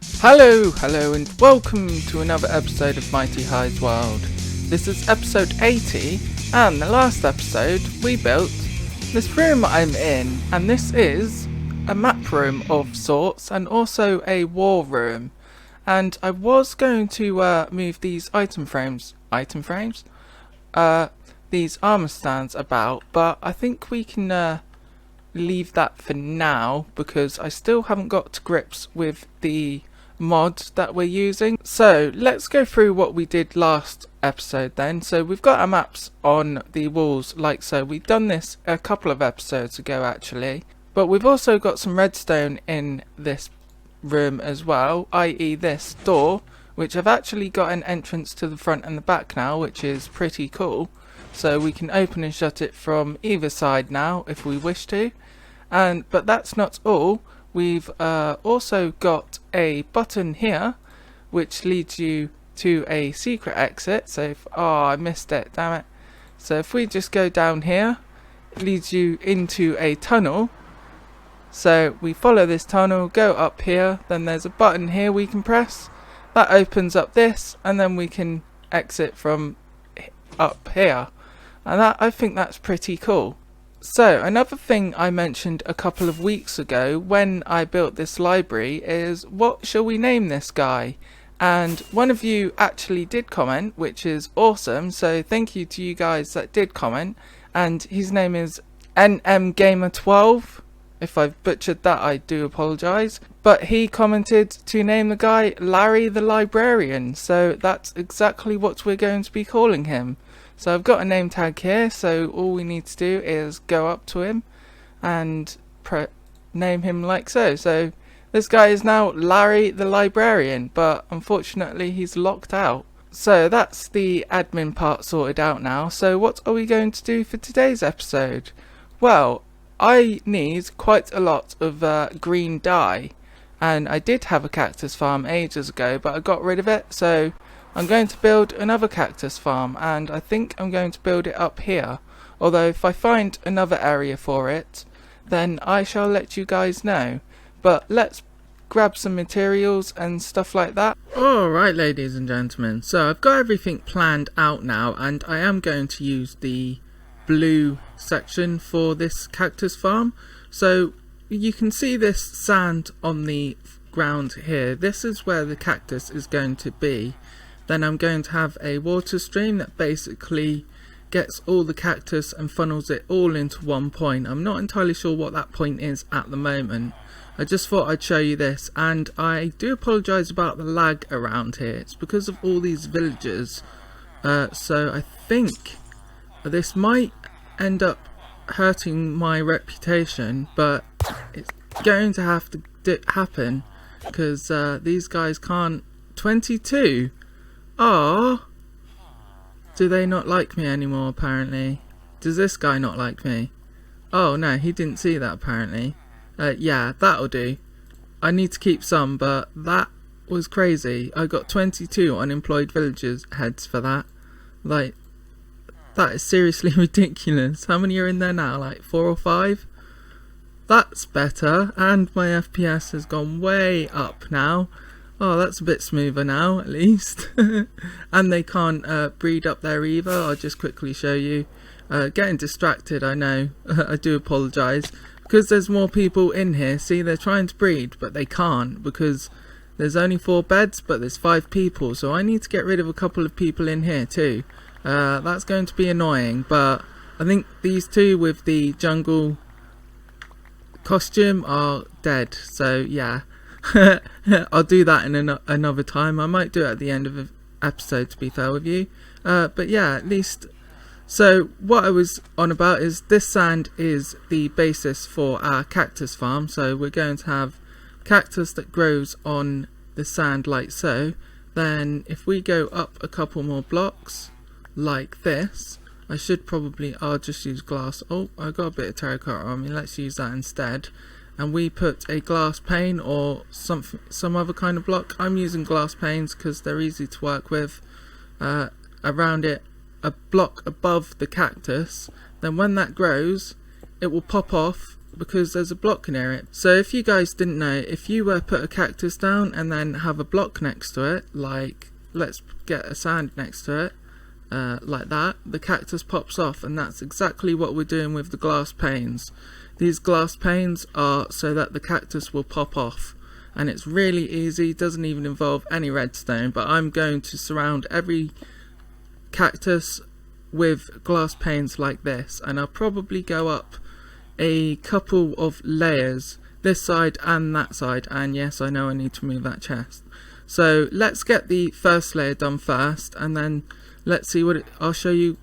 Hello, and welcome to another episode of MightyHighs World. This is episode 80, and the last episode we built this room I'm in, and this is a map room of sorts, and also a war room. And I was going to move these these armor stands about, but I think we can leave that for now because I still haven't got to grips with the mod that we're using. So let's go through what we did last episode then. So we've got our maps on the walls like so. We've done this a couple of episodes ago actually, but we've also got some redstone in this room as well, i.e. this door, which I've actually got an entrance to the front and the back now, which is pretty cool. So we can open and shut it from either side now if we wish to. But that's not all. We've also got a button here which leads you to a secret exit. So if, I missed it, damn it. So if we just go down here, it leads you into a tunnel. So we follow this tunnel, go up here, then there's a button here we can press. That opens up this, and then we can exit from up here. And I think that's pretty cool. So another thing I mentioned a couple of weeks ago when I built this library is, what shall we name this guy? And one of you actually did comment, which is awesome, so thank you to you guys that did comment. And his name is NMGamer12. If I've butchered that, I do apologise. But he commented to name the guy Larry the Librarian, so that's exactly what we're going to be calling him. So I've got a name tag here, so all we need to do is go up to him and name him like so. So this guy is now Larry the Librarian, but unfortunately he's locked out. So that's the admin part sorted out now. So what are we going to do for today's episode? Well, I need quite a lot of green dye, and I did have a cactus farm ages ago, but I got rid of it, so I'm going to build another cactus farm, and I think I'm going to build it up here. Although if I find another area for it, then I shall let you guys know. But let's grab some materials and stuff like that. Alright, ladies and gentlemen, so I've got everything planned out now, and I am going to use the blue section for this cactus farm. So you can see this sand on the ground here. This is where the cactus is going to be. Then I'm going to have a water stream that basically gets all the cactus and funnels it all into one point. I'm not entirely sure what that point is at the moment. I just thought I'd show you this, and I do apologise about the lag around here. It's because of all these villagers. So I think this might end up hurting my reputation, but it's going to have to happen because these guys can't. 22. Oh, do they not like me anymore apparently? Does this guy not like me? Oh no, he didn't see that apparently. Yeah, that'll do. I need to keep some, but that was crazy. I got 22 unemployed villagers heads for that. Like, that is seriously ridiculous. How many are in there now? Like 4 or 5? That's better, and my FPS has gone way up now. Oh, that's a bit smoother now, at least. And they can't breed up there either. I'll just quickly show you. Getting distracted, I know. I do apologise. Because there's more people in here. See, they're trying to breed, but they can't. Because there's only 4 beds, but there's 5 people. So I need to get rid of a couple of people in here too. That's going to be annoying. But I think these two with the jungle costume are dead. So yeah. I'll do that in another time. I might do it at the end of the episode, to be fair with you. But yeah, at least. So what I was on about is this sand is the basis for our cactus farm. So we're going to have cactus that grows on the sand like so. Then if we go up a couple more blocks like this, I'll just use glass. Oh, I got a bit of terracotta on me. Let's use that instead. And we put a glass pane or some other kind of block. I'm using glass panes because they're easy to work with. Around it, a block above the cactus. Then when that grows, it will pop off because there's a block near it. So if you guys didn't know, if you put a cactus down and then have a block next to it, like let's get a sand next to it, like that, the cactus pops off, and that's exactly what we're doing with the glass panes. These glass panes are so that the cactus will pop off, and it's really easy, doesn't even involve any redstone, but I'm going to surround every cactus with glass panes like this, and I'll probably go up a couple of layers this side and that side, and yes, I know I need to move that chest. So let's get the first layer done first, and then let's see what I'll show you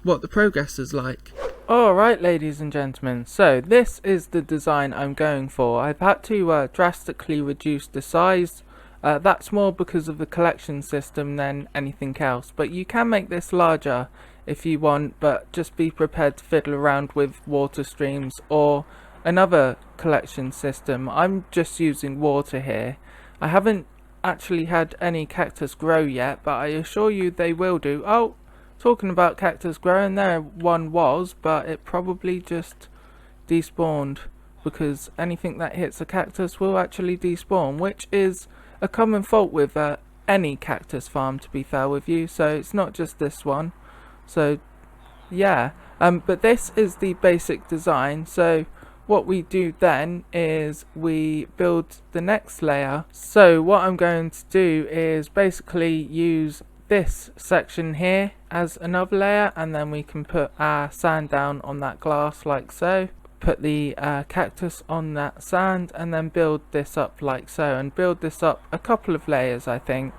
what the progress is like. Alright ladies and gentlemen, so this is the design I'm going for. I've had to drastically reduce the size. That's more because of the collection system than anything else, but you can make this larger if you want, but just be prepared to fiddle around with water streams or another collection system. I'm just using water here. I haven't actually had any cactus grow yet, but I assure you they will do. Oh, talking about cactus growing, there one was, but it probably just despawned, because anything that hits a cactus will actually despawn, which is a common fault with any cactus farm, to be fair with you, so it's not just this one. So yeah, but this is the basic design. So what we do then is we build the next layer. So what I'm going to do is basically use this section here as another layer, and then we can put our sand down on that glass like so, put the cactus on that sand, and then build this up like so, and build this up a couple of layers. I think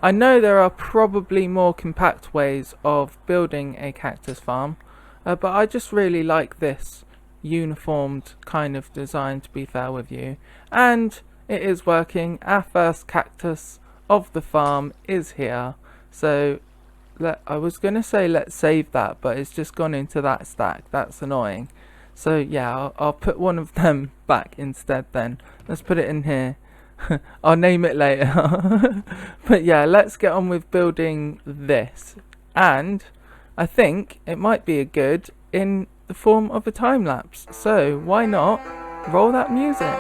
I know there are probably more compact ways of building a cactus farm, but I just really like this uniformed kind of design, to be fair with you, and it is working. Our first cactus of the farm is here, so I was gonna say let's save that, but it's just gone into that stack. That's annoying. So yeah, I'll put one of them back instead then. Let's put it in here. I'll name it later. But yeah, let's get on with building this, and I think it might be a good in the form of a time lapse, so why not roll that music.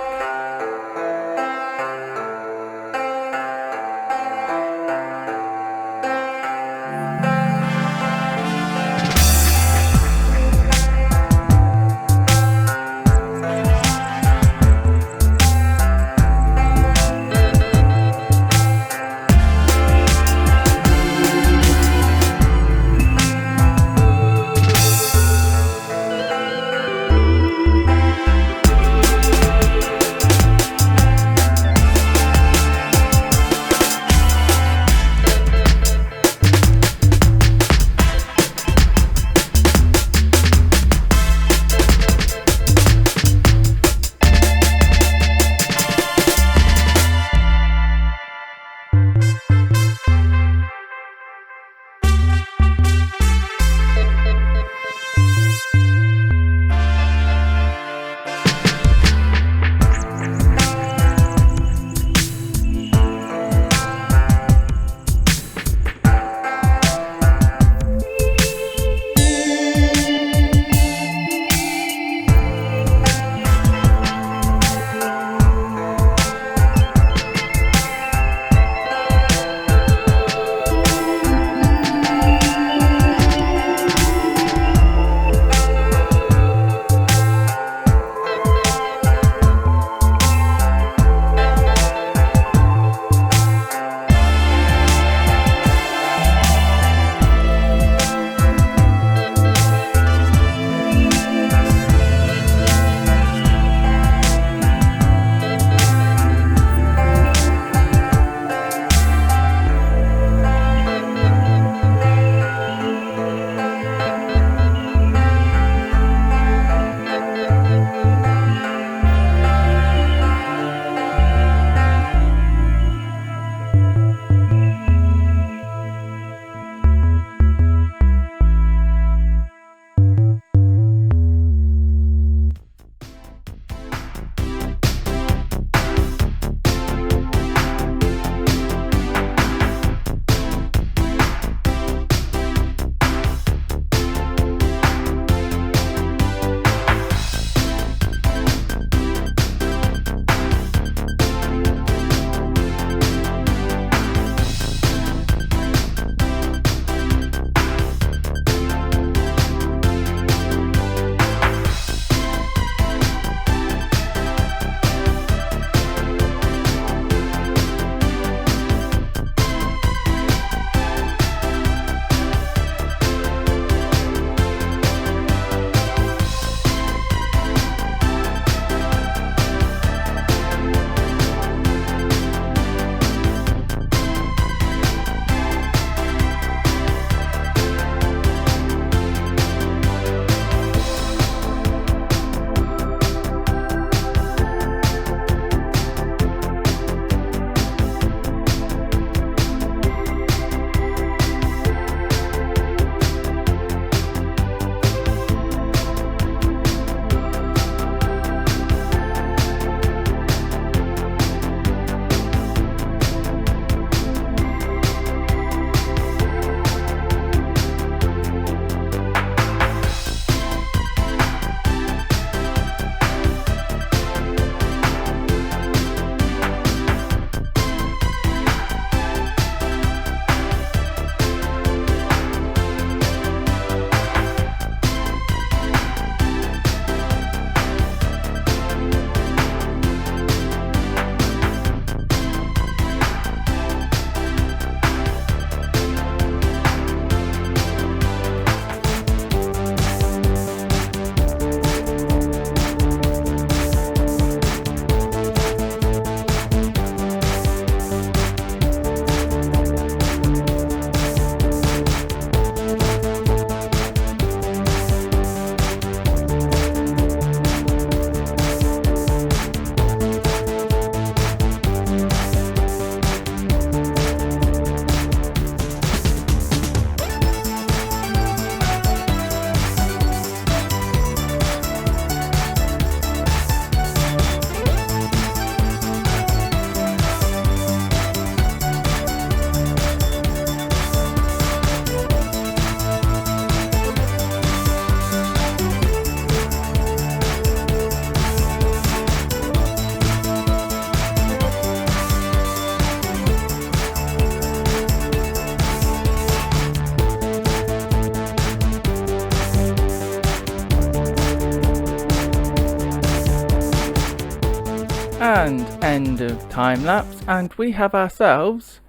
End of time lapse, and we have ourselves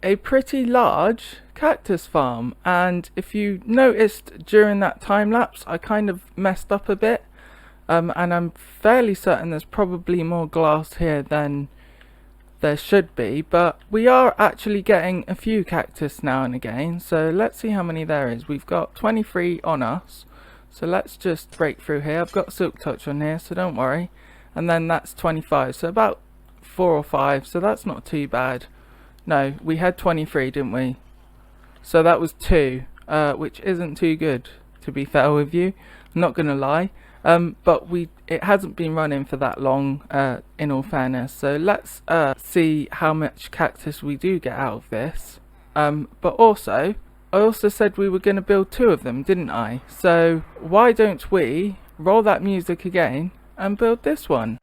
a pretty large cactus farm. And if you noticed during that time lapse, I kind of messed up a bit, and I'm fairly certain there's probably more glass here than there should be, but we are actually getting a few cactus now and again. So let's see how many there is. We've got 23 on us, so let's just break through here. I've got silk touch on here, so don't worry. And then that's 25, so about 4 or 5, so that's not too bad. No, we had 23, didn't we? So that was 2, which isn't too good, to be fair with you. I'm not gonna lie. But it hasn't been running for that long, in all fairness. So let's see how much cactus we do get out of this. But also, I also said we were going to build 2 of them, didn't I? So why don't we roll that music again and build this one?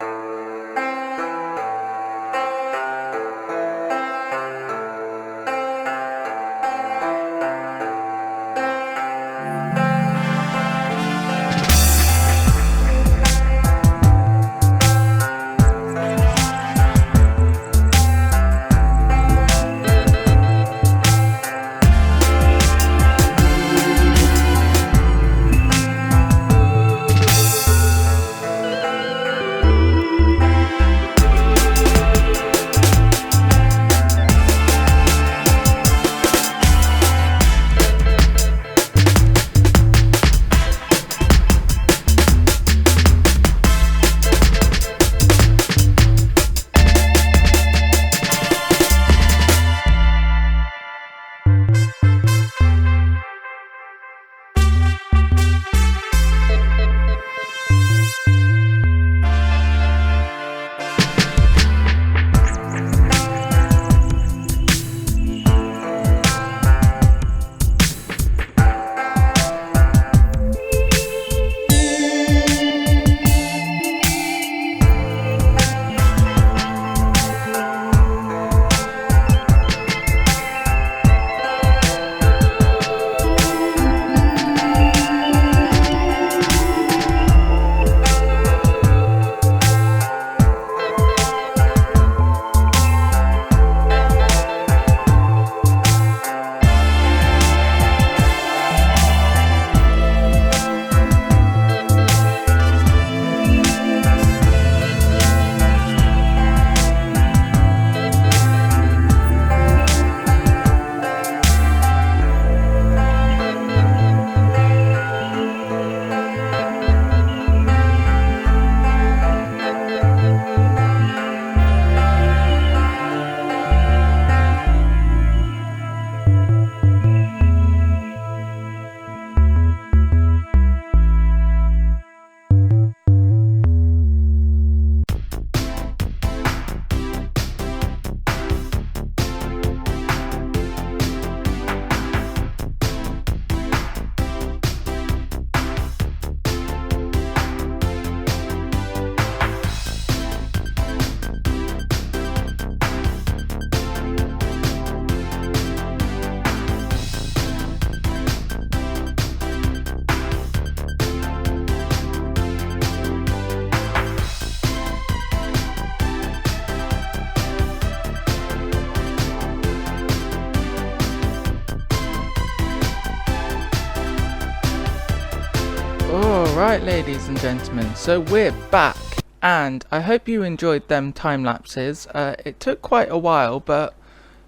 Alright ladies and gentlemen, so we're back, and I hope you enjoyed them time lapses. It took quite a while, but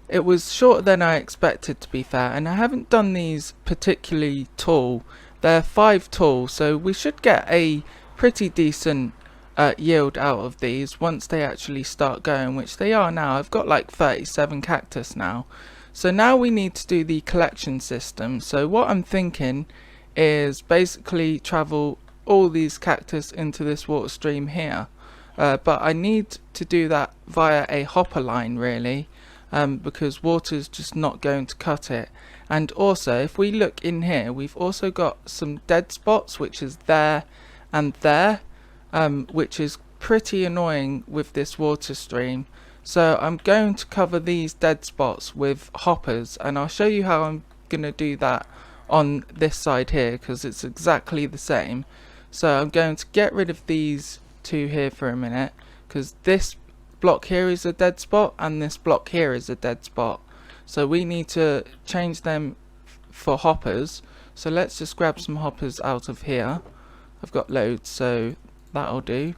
it was shorter than I expected, to be fair, and I haven't done these particularly tall. They're 5 tall, so we should get a pretty decent yield out of these once they actually start going, which they are now. I've got like 37 cactus now. So now we need to do the collection system. So what I'm thinking is basically travel all these cactus into this water stream here, but I need to do that via a hopper line really, because water's just not going to cut it. And also if we look in here, we've also got some dead spots, which is there and there, which is pretty annoying with this water stream. So I'm going to cover these dead spots with hoppers, and I'll show you how I'm going to do that on this side here, because it's exactly the same. So I'm going to get rid of these 2 here for a minute, because this block here is a dead spot and this block here is a dead spot. So we need to change them for hoppers. So let's just grab some hoppers out of here. I've got loads, so that'll do.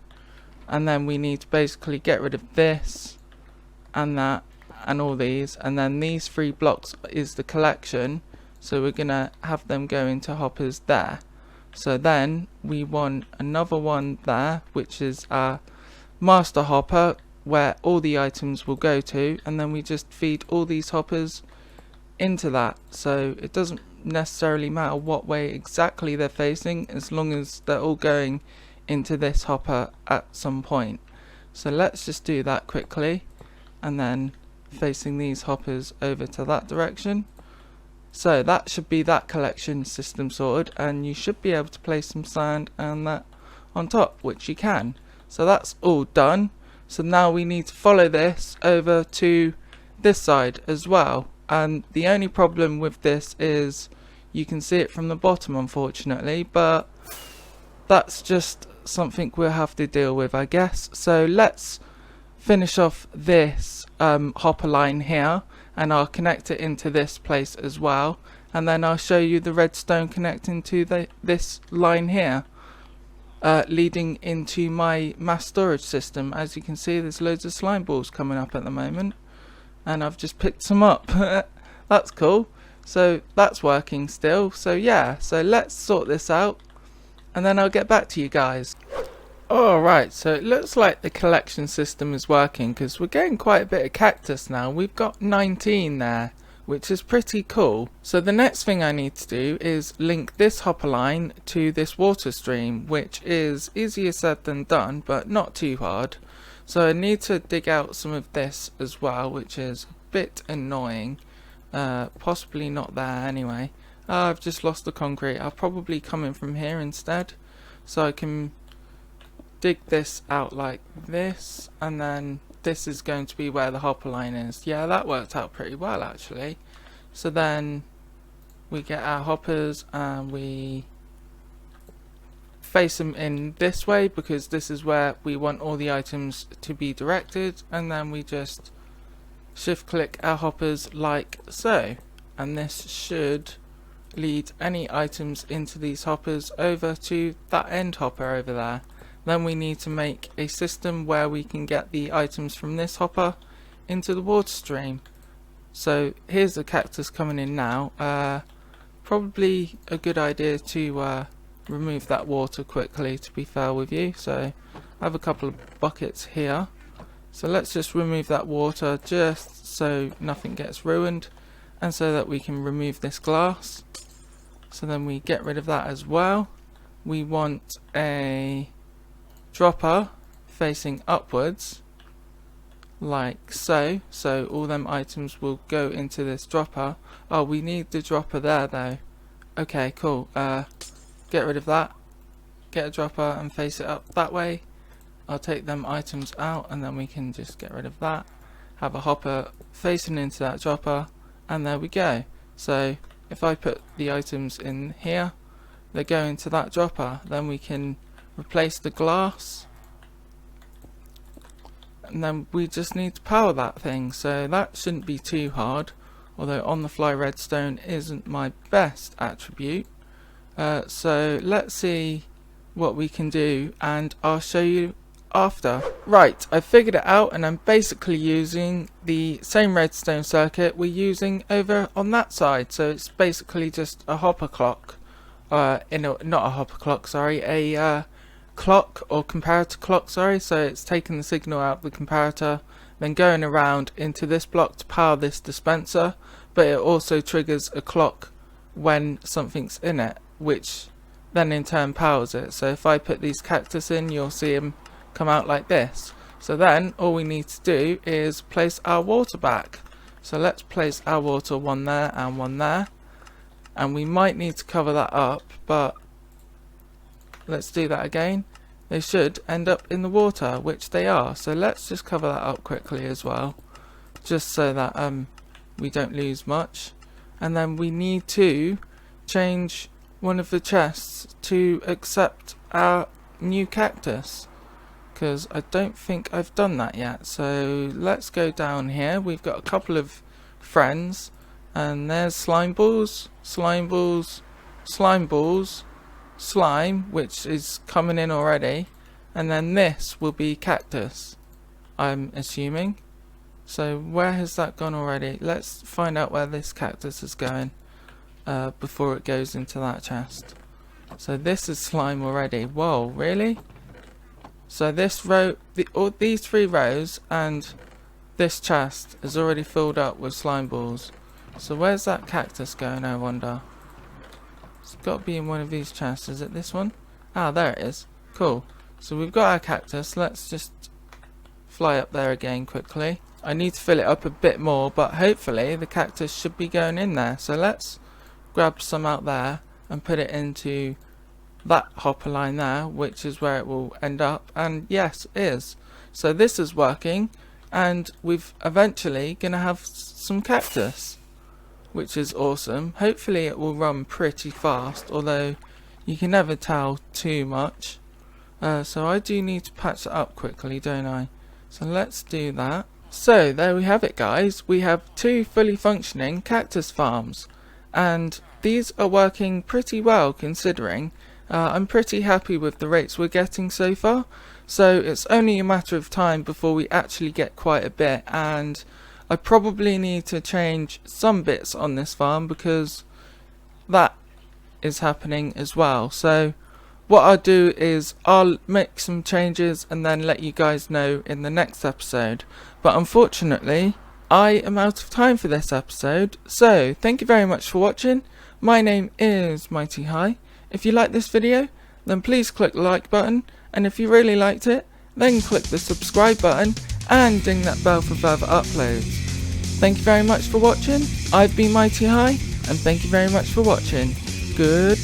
And then we need to basically get rid of this and that and all these, and then these 3 blocks is the collection, so we're gonna have them go into hoppers there. So then we want another one there, which is our master hopper where all the items will go to, and then we just feed all these hoppers into that. So it doesn't necessarily matter what way exactly they're facing, as long as they're all going into this hopper at some point. So let's just do that quickly, and then facing these hoppers over to that direction. So that should be that collection system sorted, and you should be able to place some sand and that on top, which you can. So that's all done. So now we need to follow this over to this side as well, and the only problem with this is you can see it from the bottom, unfortunately, but that's just something we'll have to deal with, I guess. So let's finish off this hopper line here, and I'll connect it into this place as well, and then I'll show you the redstone connecting to this line here, leading into my mass storage system. As you can see, there's loads of slime balls coming up at the moment, and I've just picked some up. That's cool. So that's working still. So yeah, so let's sort this out and then I'll get back to you guys. Alright, so it looks like the collection system is working, because we're getting quite a bit of cactus now. We've got 19 there, which is pretty cool. So the next thing I need to do is link this hopper line to this water stream, which is easier said than done, but not too hard. So I need to dig out some of this as well, which is a bit annoying. Possibly not there anyway. I've just lost the concrete. I'll probably come in from here instead, so I can dig this out like this, and then this is going to be where the hopper line is. Yeah, that worked out pretty well actually. So then we get our hoppers and we face them in this way, because this is where we want all the items to be directed, and then we just shift click our hoppers like so, and this should lead any items into these hoppers over to that end hopper over there. Then we need to make a system where we can get the items from this hopper into the water stream. So here's the cactus coming in now. Probably a good idea to remove that water quickly, to be fair with you. So I have a couple of buckets here. So let's just remove that water just so nothing gets ruined, and so that we can remove this glass. So then we get rid of that as well. We want a dropper facing upwards like so, so all them items will go into this dropper. Oh, we need the dropper there though. Okay, cool. Get rid of that, get a dropper and face it up that way. I'll take them items out, and then we can just get rid of that, have a hopper facing into that dropper, and there we go. So if I put the items in here, they go into that dropper. Then we can replace the glass, and then we just need to power that thing. So that shouldn't be too hard, although on the fly redstone isn't my best attribute. So let's see what we can do, and I'll show you after. Right, I figured it out, and I'm basically using the same redstone circuit we're using over on that side. So it's basically just a hopper clock, not a hopper clock, sorry, a clock or comparator clock, sorry. So it's taking the signal out of the comparator, then going around into this block to power this dispenser, but it also triggers a clock when something's in it, which then in turn powers it. So if I put these cactus in, you'll see them come out like this. So then all we need to do is place our water back. So let's place our water, one there and one there, and we might need to cover that up, but let's do that again. They should end up in the water, which they are. So let's just cover that up quickly as well, just so that we don't lose much. And then we need to change one of the chests to accept our new cactus, because I don't think I've done that yet. So let's go down here. We've got a couple of friends, and there's slime balls, slime balls, slime balls, slime, which is coming in already, and then this will be cactus, I'm assuming. So where has that gone already? Let's find out where this cactus is going before it goes into that chest. So this is slime already. Whoa, really? So this row, these 3 rows and this chest is already filled up with slime balls. So where's that cactus going, I wonder? It's got to be in one of these chests. Is it this one? Ah, there it is. Cool. So we've got our cactus. Let's just fly up there again quickly. I need to fill it up a bit more, but hopefully the cactus should be going in there. So let's grab some out there and put it into that hopper line there, which is where it will end up. And yes, it is. So this is working, and we've eventually gonna have some cactus, which is awesome. Hopefully it will run pretty fast, although you can never tell too much. So I do need to patch it up quickly, don't I? So let's do that. So there we have it, guys. We have 2 fully functioning cactus farms, and these are working pretty well considering. I'm pretty happy with the rates we're getting so far, so it's only a matter of time before we actually get quite a bit, and I probably need to change some bits on this farm because that is happening as well. So what I'll do is I'll make some changes and then let you guys know in the next episode. But unfortunately, I am out of time for this episode, so thank you very much for watching. My name is MightyHigh. If you like this video, then please click the like button, and if you really liked it, then click the subscribe button and ding that bell for further uploads. Thank you very much for watching. I've been MightyHigh, and thank you very much for watching. Good